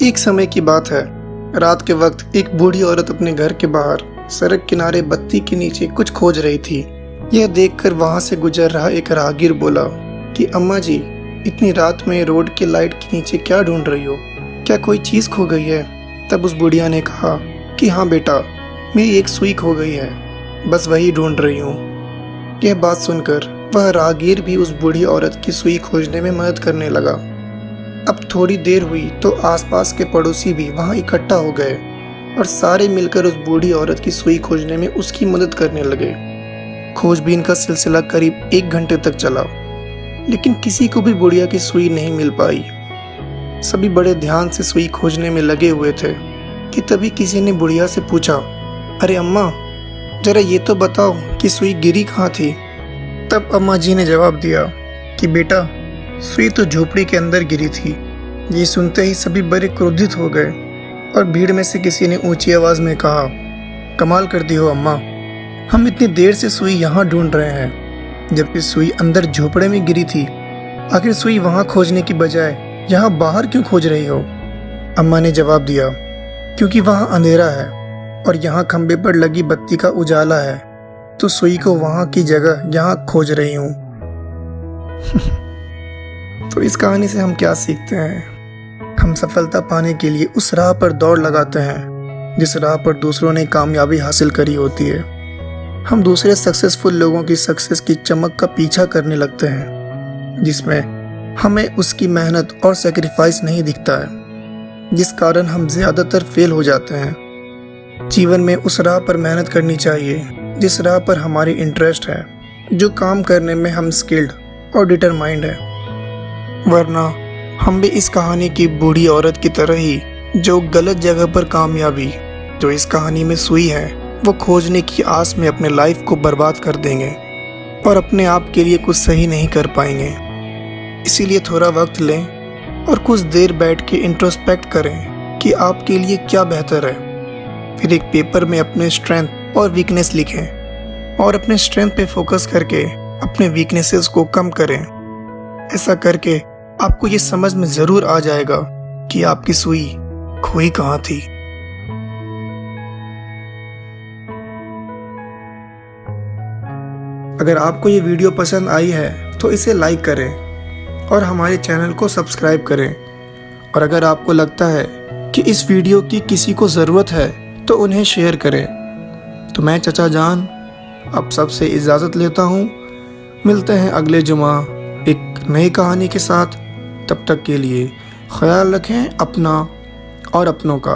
एक समय की बात है। रात के वक्त एक बूढ़ी औरत अपने घर के बाहर सड़क किनारे बत्ती के नीचे कुछ खोज रही थी। यह देखकर वहां से गुजर रहा एक राहगीर बोला कि अम्मा जी, इतनी रात में रोड के लाइट के नीचे क्या ढूंढ रही हो? क्या कोई चीज खो गई है? तब उस बुढ़िया ने कहा कि हाँ बेटा, मेरी एक सुई खो गई है, बस वही ढूंढ रही हूँ। यह बात सुनकर वह राहगीर भी उस बूढ़ी औरत की सुई खोजने में मदद करने लगा। अब थोड़ी देर हुई तो आसपास के पड़ोसी भी वहां इकट्ठा हो गए और सारे मिलकर उस बूढ़ी औरत की सुई खोजने में उसकी मदद करने लगे। खोजबीन का सिलसिला करीब 1 घंटे तक चला, लेकिन किसी को भी बुढ़िया की सुई नहीं मिल पाई। सभी बड़े ध्यान से सुई खोजने में लगे हुए थे कि तभी किसी ने बुढ़िया से पूछा, अरे अम्मा, जरा ये तो बताओ कि सुई गिरी कहाँ थी? तब अम्मा जी ने जवाब दिया कि बेटा, सुई तो झोपड़ी के अंदर गिरी थी। ये सुनते ही सभी बड़े क्रोधित हो गए और भीड़ में से किसी ने ऊंची आवाज में कहा, कमाल कर दी हो अम्मा, हम इतनी देर से सुई यहाँ ढूंढ रहे हैं, जबकि सुई अंदर झोपड़े में गिरी थी। आखिर सुई वहाँ खोजने की बजाय यहाँ बाहर क्यों खोज रही हो? अम्मा ने जवाब दिया, क्योंकि वहाँ अंधेरा है और यहाँ खंबे पर लगी बत्ती का उजाला है, तो सुई को वहाँ की जगह यहाँ खोज रही हूँ। तो इस कहानी से हम क्या सीखते हैं? हम सफलता पाने के लिए उस राह पर दौड़ लगाते हैं जिस राह पर दूसरों ने कामयाबी हासिल करी होती है। हम दूसरे सक्सेसफुल लोगों की सक्सेस की चमक का पीछा करने लगते हैं, जिसमें हमें उसकी मेहनत और सेक्रीफाइस नहीं दिखता है, जिस कारण हम ज़्यादातर फेल हो जाते हैं। जीवन में उस राह पर मेहनत करनी चाहिए जिस राह पर हमारी इंटरेस्ट है, जो काम करने में हम स्किल्ड और डिटरमाइंड है। वरना हम भी इस कहानी की बूढ़ी औरत की तरह ही, जो गलत जगह पर कामयाबी जो इस कहानी में सुई है वो खोजने की आस में अपने लाइफ को बर्बाद कर देंगे और अपने आप के लिए कुछ सही नहीं कर पाएंगे। इसीलिए थोड़ा वक्त लें और कुछ देर बैठ के इंट्रोस्पेक्ट करें कि आपके लिए क्या बेहतर है। फिर एक पेपर में अपने स्ट्रेंथ और वीकनेस लिखें और अपने स्ट्रेंथ पे फोकस करके अपने वीकनेसेस को कम करें। ऐसा करके आपको ये समझ में ज़रूर आ जाएगा कि आपकी सुई खोई कहाँ थी। अगर आपको ये वीडियो पसंद आई है तो इसे लाइक करें और हमारे चैनल को सब्सक्राइब करें। और अगर आपको लगता है कि इस वीडियो की किसी को ज़रूरत है तो उन्हें शेयर करें। तो मैं चचा जान अब सबसे इजाज़त लेता हूँ। मिलते हैं अगले जुमा एक नई कहानी के साथ। तब तक के लिए ख्याल रखें अपना और अपनों का।